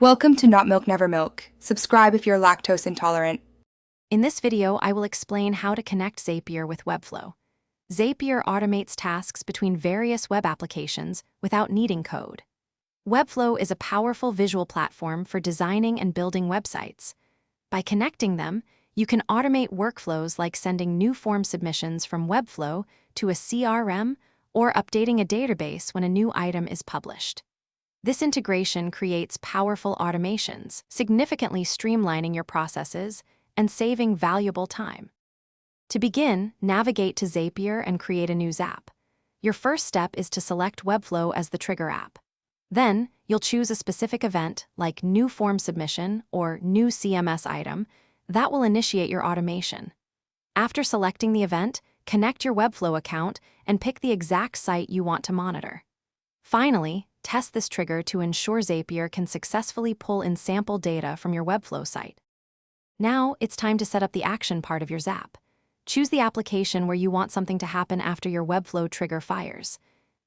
Welcome to Not Milk Never Milk. Subscribe if you're lactose intolerant. In this video, I will explain how to connect Zapier with Webflow. Zapier automates tasks between various web applications without needing code. Webflow is a powerful visual platform for designing and building websites. By connecting them, you can automate workflows like sending new form submissions from Webflow to a CRM or updating a database when a new item is published. This integration creates powerful automations, significantly streamlining your processes and saving valuable time. To begin, navigate to Zapier and create a new Zap. Your first step is to select Webflow as the trigger app. Then, you'll choose a specific event like New Form Submission or New CMS Item that will initiate your automation. After selecting the event, connect your Webflow account and pick the exact site you want to monitor. Finally, test this trigger to ensure Zapier can successfully pull in sample data from your Webflow site. Now, it's time to set up the action part of your Zap. Choose the application where you want something to happen after your Webflow trigger fires.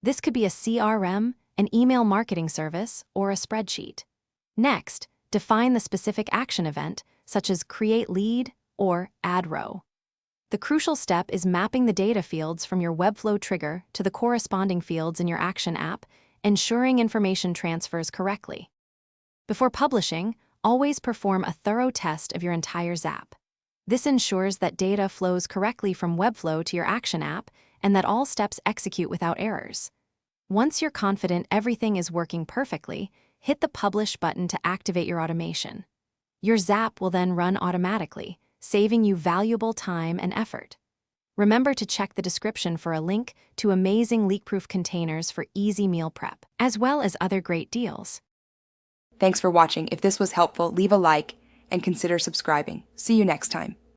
This could be a CRM, an email marketing service, or a spreadsheet. Next, define the specific action event, such as Create Lead or Add Row. The crucial step is mapping the data fields from your Webflow trigger to the corresponding fields in your Action app, ensuring information transfers correctly. Before publishing, always perform a thorough test of your entire Zap. This ensures that data flows correctly from Webflow to your Action app and that all steps execute without errors. Once you're confident everything is working perfectly, hit the Publish button to activate your automation. Your Zap will then run automatically, saving you valuable time and effort. Remember to check the description for a link to amazing leak-proof containers for easy meal prep, as well as other great deals. Thanks for watching. If this was helpful, leave a like and consider subscribing. See you next time.